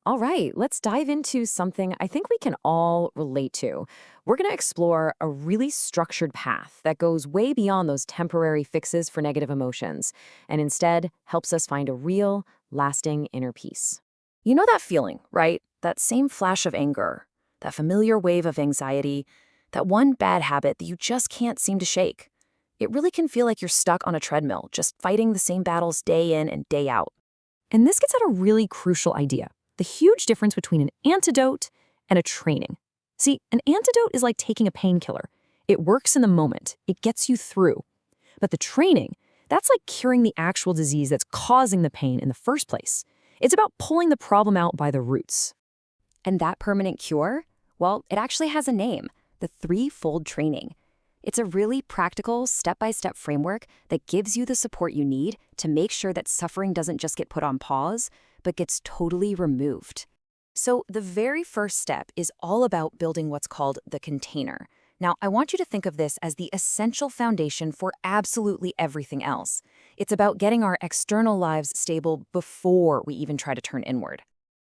All right, let's dive into something I think we can all relate to. We're going to explore a really structured path that goes way beyond those temporary fixes for negative emotions and instead helps us find a real, lasting inner peace. You know that feeling, right? That same flash of anger, that familiar wave of anxiety, that one bad habit that you just can't seem to shake. It really can feel like you're stuck on a treadmill, just fighting the same battles day in and day out. And this gets at a really crucial idea: the huge difference between an antidote and a training. See, an antidote is like taking a painkiller. It works in the moment, it gets you through. But the training, that's like curing the actual disease that's causing the pain in the first place. It's about pulling the problem out by the roots. And that permanent cure? Well, it actually has a name: the threefold training. It's a really practical, step-by-step framework that gives you the support you need to make sure that suffering doesn't just get put on pause, but gets totally removed. So the very first step is all about building what's called the container. Now, I want you to think of this as the essential foundation for absolutely everything else. It's about getting our external lives stable before we even try to turn inward.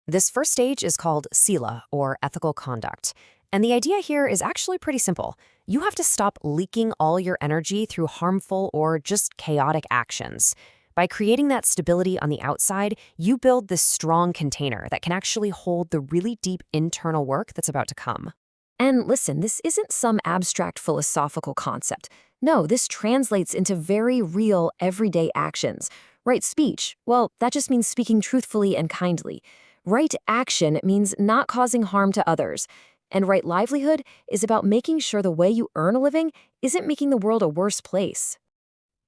This first stage is called sila, or ethical conduct. And the idea here is actually pretty simple. You have to stop leaking all your energy through harmful or just chaotic actions. By creating that stability on the outside, you build this strong container that can actually hold the really deep internal work that's about to come. And listen, this isn't some abstract philosophical concept. No, this translates into very real, everyday actions. Right speech, well, that just means speaking truthfully and kindly. Right action means not causing harm to others. And right livelihood is about making sure the way you earn a living isn't making the world a worse place.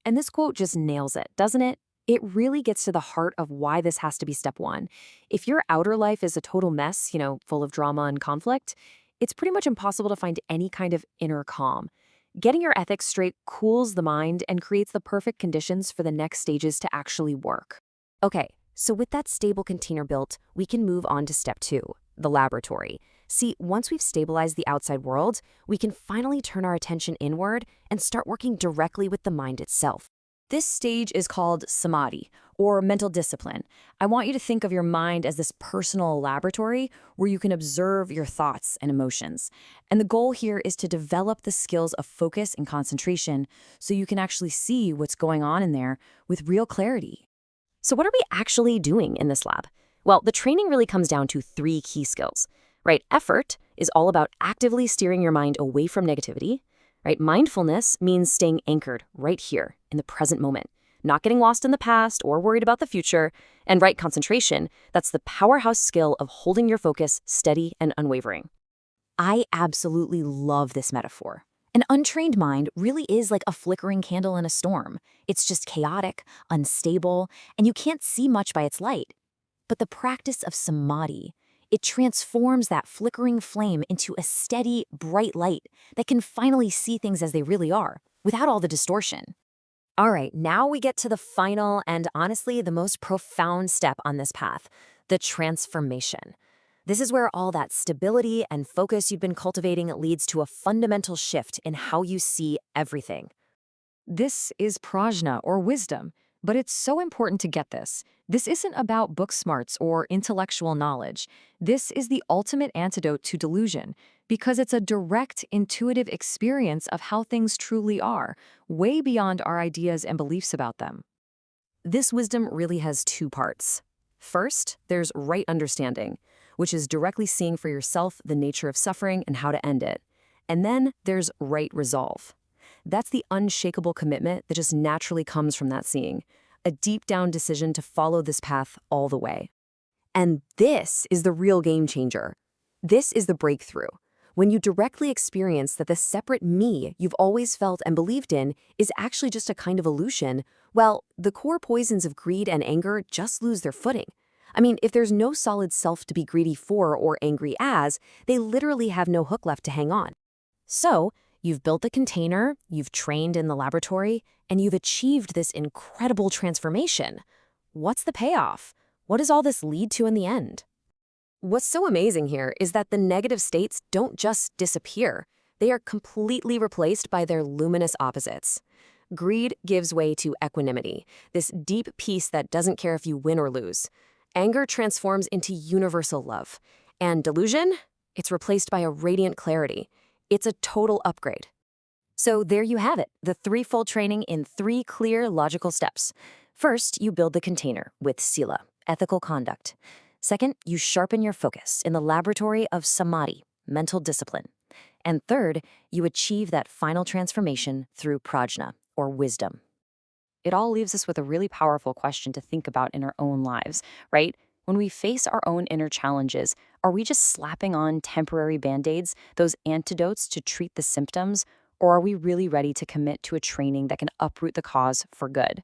And this quote just nails it, doesn't it? It really gets to the heart of why this has to be step one. If your outer life is a total mess, full of drama and conflict, it's pretty much impossible to find any kind of inner calm. Getting your ethics straight cools the mind and creates the perfect conditions for the next stages to actually work. Okay, so with that stable container built, we can move on to step two, the laboratory. See, once we've stabilized the outside world, we can finally turn our attention inward and start working directly with the mind itself. This stage is called samadhi, or mental discipline. I want you to think of your mind as this personal laboratory where you can observe your thoughts and emotions. And the goal here is to develop the skills of focus and concentration so you can actually see what's going on in there with real clarity. So what are we actually doing in this lab? Well, the training really comes down to three key skills. Right? Effort is all about actively steering your mind away from negativity. Right? Mindfulness means staying anchored right here in the present moment, not getting lost in the past or worried about the future. And right concentration, that's the powerhouse skill of holding your focus steady and unwavering. I absolutely love this metaphor. An untrained mind really is like a flickering candle in a storm. It's just chaotic, unstable, and you can't see much by its light. But the practice of samadhi, it transforms that flickering flame into a steady, bright light that can finally see things as they really are, without all the distortion. All right, now we get to the final and honestly the most profound step on this path, the transformation. This is where all that stability and focus you've been cultivating leads to a fundamental shift in how you see everything. This is prajna, or wisdom, but it's so important to get this. This isn't about book smarts or intellectual knowledge. This is the ultimate antidote to delusion, because it's a direct, intuitive experience of how things truly are, way beyond our ideas and beliefs about them. This wisdom really has two parts. First, there's right understanding, which is directly seeing for yourself the nature of suffering and how to end it. And then there's right resolve. That's the unshakable commitment that just naturally comes from that seeing, a deep-down decision to follow this path all the way. And this is the real game changer. This is the breakthrough. When you directly experience that the separate me you've always felt and believed in is actually just a kind of illusion, well, the core poisons of greed and anger just lose their footing. I mean, if there's no solid self to be greedy for or angry as, they literally have no hook left to hang on. So, you've built the container, you've trained in the laboratory, and you've achieved this incredible transformation. What's the payoff? What does all this lead to in the end? What's so amazing here is that the negative states don't just disappear. They are completely replaced by their luminous opposites. Greed gives way to equanimity, this deep peace that doesn't care if you win or lose. Anger transforms into universal love. And delusion? It's replaced by a radiant clarity. It's a total upgrade. So there you have it, the threefold training in 3 clear, logical steps. First, you build the container with sila, ethical conduct. Second, you sharpen your focus in the laboratory of samadhi, mental discipline. And third, you achieve that final transformation through prajna, or wisdom. It all leaves us with a really powerful question to think about in our own lives, right? When we face our own inner challenges, are we just slapping on temporary band-aids, those antidotes to treat the symptoms, or are we really ready to commit to a training that can uproot the cause for good?